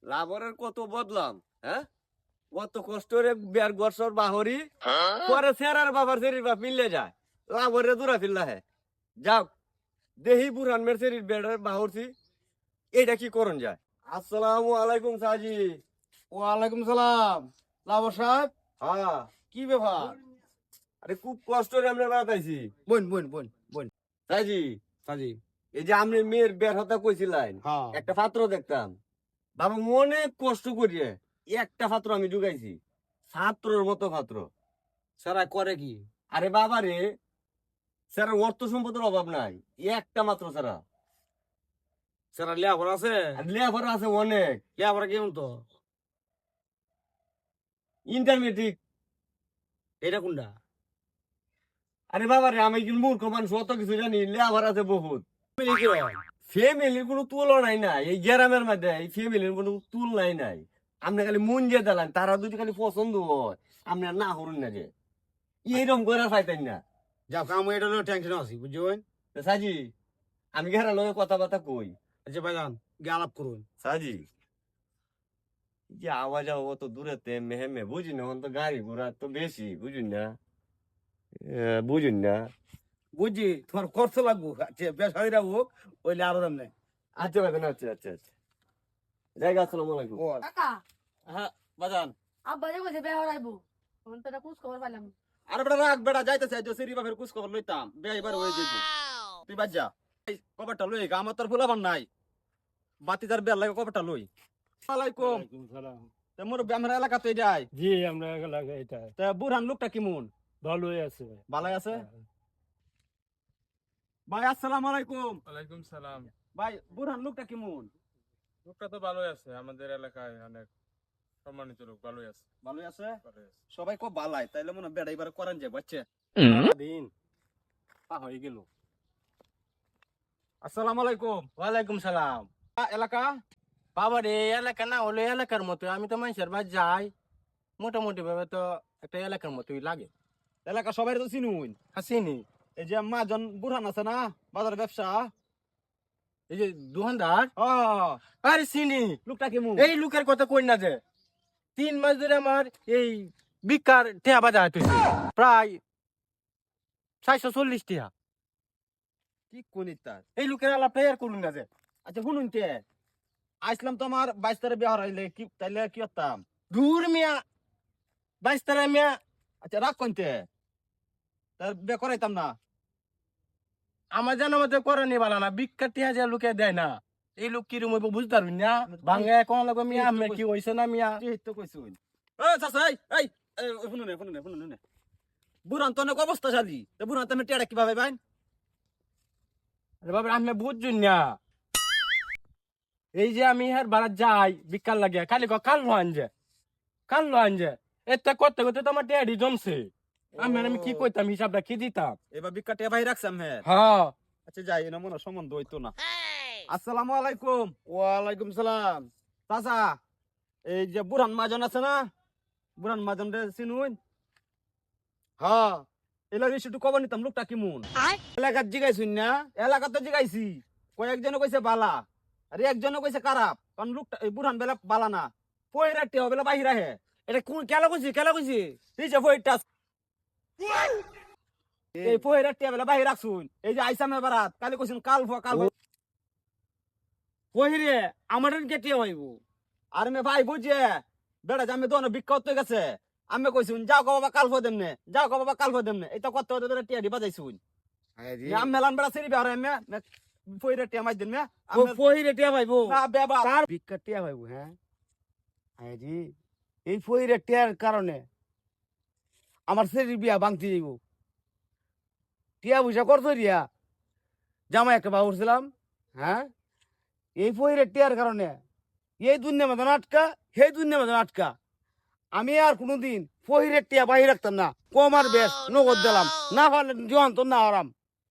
লাবরের কত বদলাম, হ্যাঁ? কত কষ্টরে বের গরসর বাহরি পরে সেরার বাবার শরীর বাপ মিললে যায় লাবরে দূরা ফিরলা হে যাও দেহি বুড়ান মের শরীর বেড়ার বাহরছি এটা কি করন যায়। আসসালামু আলাইকুম সাজি। ওয়ালাইকুম সালাম। লাবর সাহেব, হ্যাঁ, কি ব্যাপার? আরে খুব কষ্টরে আমরা বাতাইছি বোন বোন বোন বোন সাজি। সাজি। এই যে আপনি মেয়ের বের হতা কইছিলেন, হ্যাঁ। একটা পাত্র দেখতাম বাবা অনেক কষ্ট করিয়ে একটা পাত্র আমি ঢুকাইছি, ছাত্রর মতো পাত্র। সারা করে কি? আরে বাবা রে, স্যার অর্থ সম্পদের অভাব নাই, একটা মাত্র ছাড়া। সারা লেবার আছে? আর লেবার আছে অনেক, লেবার কেমন তো? ইন্টারমিডিয়েট। এটা কোনটা? আরে বাবা রে, আমি কিন্তু মূর্খ মানুষ, অত কিছু জানি, লেবার আছে বহুত। ফ্যামিলির কোনো তুলনাই নাই এই গ্রামের মধ্যে, এই ফ্যামিলির কোনো তুলনাই নাই। আপনি খালি মন দিয়ে দিলেন, তারা যদি খালি পছন্দ হয় আপনি আর না করুন না যে এইরকম করে পাইতেন না। যাও কাম, এটা টেনশন আছি বুঝছেন? তো সাজি, আমি ঘেরা লগে কথাবার্তা কই। আচ্ছা ভাইজান, গিয়ে আলাপ করুন। সাজি, এই যে আওয়াজ অত দূরেতে মেহেমে বুঝি না, তো গাড়ি ঘোড়া তো বেশি বুঝুন না, বুঝুন না। বুঝছি তোমার খরচ লাগবো, আচ্ছা বেশ হাজিরা হোক, ওইলে আরো দাম নেই। আচ্ছা ভাই, আচ্ছা আচ্ছা আচ্ছা। জায়গা, আসসালামু আলাইকুম। ও কাকা, হ্যাঁ ভাইজান। আব্বা যে কইছে বেহর আইব। কোন তো কুছ খবর পাইলাম না। আরে বেটা রাখ, বেটা যাইতেছে আজ সেরি বাপের কুছ খবর লইতাম, বে এবার হয়ে যাইব। তুই বাজ যা, এই কবরটা লই, আমার তোর ফুলাবান নাই, বাতিদার বেল লাগে কবরটা লই। ওয়ালাইকুম সালাম। তে মোর আমার এলাকাতে যাই। জি, আমরা এলাকা এটা তে বুড়ান লোকটা কেমন? ভালোই আছে ভাই। ভালাই আছে ভাই? আসসালামু আলাইকুম। ওয়ালাইকুম সালাম। ভাই বুড়ান লোকটা কেমন? লোকটা তো ভালোই আছে, আমাদের এলাকায় অনেক সম্মানিত লোক, ভালোই আছে। ভালোই আছে? ভালোই আছে। সবাই খুব ভালাই, তাইলে মনে হয় বেড়া এবার করেন যায় বাচ্চা দিন পা হয়ে গেল। আসসালামু আলাইকুম। ওয়ালাইকুম সালাম। এলাকা বাবার এই এলাকা না হলে এলাকার মতো, আমি তো মানুষের বাদ যাই, মোটামুটি ভাবে তো একটা এলাকার মতোই লাগে। এলাকা সবাই তো চিনুন। হাসিনি এই যে মাজন বুড়ান আছে না, বাজার ব্যবসা, এই যে দোকানদার, ও আরে চিনি। লোকটা কেমন? এই লোকের কথা কই না যে 3 মাস ধরে আমার এই বিকার টেয়া বাজার হইতেছে, প্রায় 440 টিয়া। কি কোনি তার? এই লোকের আলাপ প্লেয়ার করুন না যে। আচ্ছা শুনুন তে, আসলাম তো আমার 22 তারিখ বিয়ে হারাইলে কি, তাইলে কি করতাম? দূর মিয়া, 22 তারা মিয়া। আচ্ছা রাগ কইতে, তার বিয়ে করাইতাম না। আমার জানা মতে করে নি বালা না, বিখ্যাত যে লোকে দেয় না, এই লোক কি রুম বুঝতে পারবি না। ভাঙে কোন লোক মিয়া আমি কি হইছে না মিয়া। এই তো কইছুন। এ চাচা, এই এই শুনুন। বুড়ান তো অনেক অবস্থাশালী, তো বুড়ান তো আমি টেড়া কিভাবে বাইন? আরে বাবা আমি বুঝছুন না, এই যে আমি হার বাড়া যাই বিকাল লাগে, খালি কাল আনজে এতে করতে করতে তো আমার ডেডি জমছে। আমি কি কইতাম, হিসাবটা কি দিতাম। এবার বিকাটে ভাই রাখছাম হ্যাঁ। হ্যাঁ আচ্ছা যাই না, মনে হয় সম্বন্ধ হইতো না। আসসালামু আলাইকুম। ওয়ালাইকুম সালাম। চাচা, এই যে বুড়ান মাজন আছে না, বুড়ান মাজন রে চিনুন? হ্যাঁ এলাকা একটু কবার নিতাম, লোকটা কেমন? এলাকার জিগাইছুন না? এলাকা তো জিগাইছি, কয়েকজনে কইছে বালা, আর একজনে কইছে খারাপ, কারণ লোকটা এই বুড়ান বেলা বালা না, পয়রা টেও বেলা বাহিরা হে। এটা কোন কেলা কইছি এই যে পয়টা, এই পয়রা টেও বেলা বাহির রাখছুন, এই যে আইসামে বারাত কালি কইছেন কাল কহিরে আমার কেটে হইব। আর মে ভাই বুঝে বেড়া যে আমি দোনো বিক্ষত হয়ে গেছে, আমি কইছুন যাও গো বাবা কাল ফো দেমনে, যাও গো বাবা কাল ফো দেমনে, এটা কত হতে ধরে টিয়া দিবা যাইছুন। আমি মেলান বেড়া সেরি বেড়া মে পয়রা টিয়া মাই দিন মে কহিরে টিয়া ভাইব না বেবা কার ভিক্ষা টিয়া ভাইব। হ্যাঁ হ্যাঁ জি, এই ফইরে টিয়ার কারণে আমার শরীর বিয়া ভাঙতে যাইব। টিয়া পয়সা করতো রিয়া জামাই একটা বাবুরছিলাম। হ্যাঁ এই ফইরে টিয়ার কারণে এই দুনিয়া মতন আটকা, সেই দুনিয়া মতন আটকা। আমি আর কোনোদিন ফহিরের টিয়া বাহির রাখতাম না, কম আর বেশ নগদ দিলাম, না পারলে জীবন তো না হারাম।